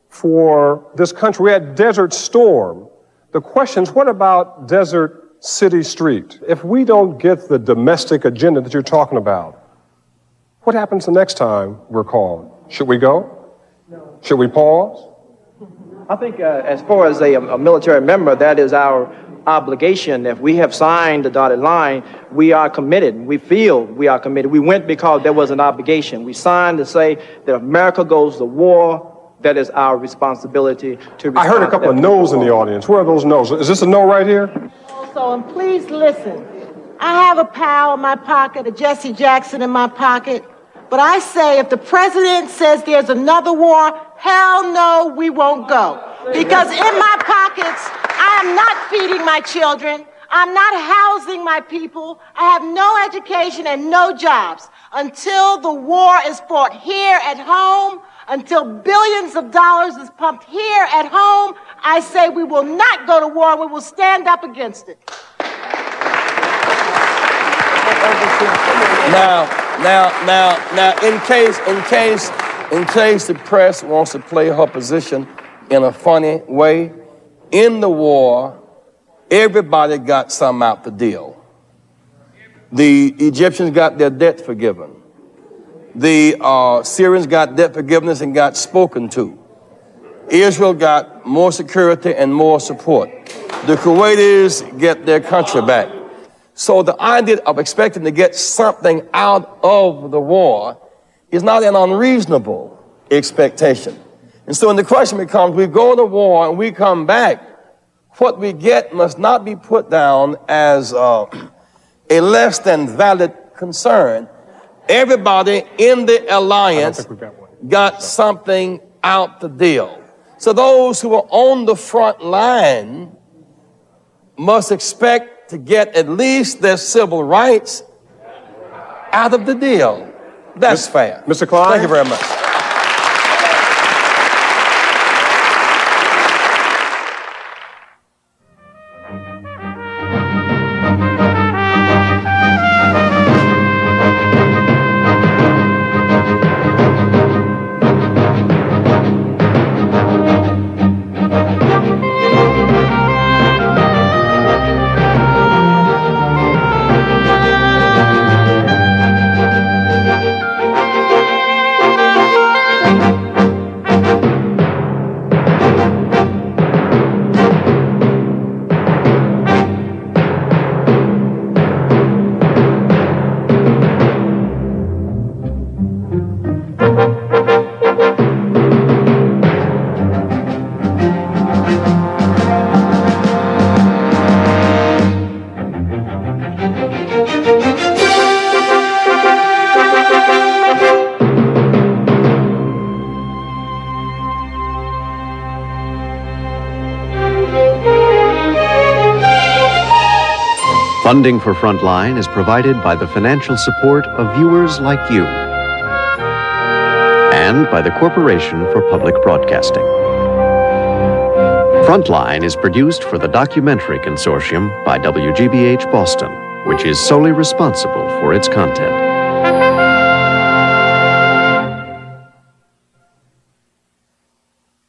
Speaker 14: for this country. We had Desert Storm. The question is, what about Desert City Street? If we don't get the domestic agenda that you're talking about, what happens the next time we're called? Should we go? No. Should we pause?
Speaker 19: I think as far as a military member, that is our obligation. If we have signed the dotted line, we are committed. We feel we are committed. We went because there was an obligation. We signed to say that if America goes to war, that is our responsibility to respond.
Speaker 14: I heard a couple of no's in the audience. Where are those no's? Is this a no right here?
Speaker 20: Also, and please listen. I have a Powell in my pocket, a Jesse Jackson in my pocket, but I say if the president says there's another war, hell no, we won't go. Because in my pockets, I am not feeding my children. I'm not housing my people. I have no education and no jobs. Until the war is fought here at home, until billions of dollars is pumped here at home, I say we will not go to war. We will stand up against it.
Speaker 18: Now, in case the press wants to play her position in a funny way, in the war, everybody got something out the deal. The Egyptians got their debt forgiven. The Syrians got debt forgiveness and got spoken to. Israel got more security and more support. The Kuwaitis get their country back. So the idea of expecting to get something out of the war is not an unreasonable expectation. And so when the question becomes, we go to war and we come back, what we get must not be put down as a less than valid concern. Everybody in the alliance got something out the deal. So those who are on the front line must expect to get at least their civil rights out of the deal. That's fair.
Speaker 14: Mr. Klein?
Speaker 18: Thank you very much.
Speaker 7: Funding for Frontline is provided by the financial support of viewers like you and by the Corporation for Public Broadcasting. Frontline is produced for the Documentary Consortium by WGBH Boston, which is solely responsible for its content.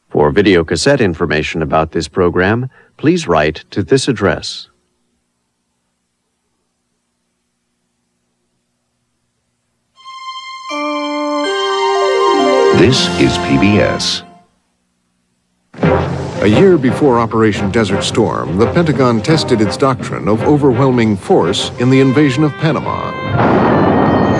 Speaker 7: For videocassette information about this program, please write to this address.
Speaker 2: This is PBS. A year before Operation Desert Storm, the Pentagon tested its doctrine of overwhelming force in the invasion of Panama.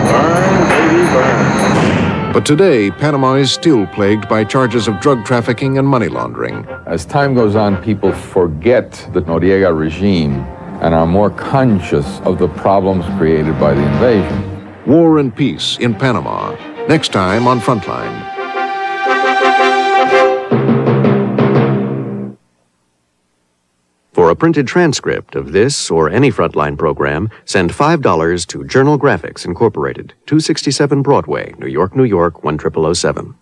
Speaker 15: Burn, baby, burn.
Speaker 2: But today, Panama is still plagued by charges of drug trafficking and money laundering.
Speaker 21: As time goes on, people forget the Noriega regime and are more conscious of the problems created by the invasion.
Speaker 2: War and Peace in Panama. Next time on Frontline.
Speaker 7: For a printed transcript of this or any Frontline program, send $5 to Journal Graphics Incorporated, 267 Broadway, New York, New York, 10007.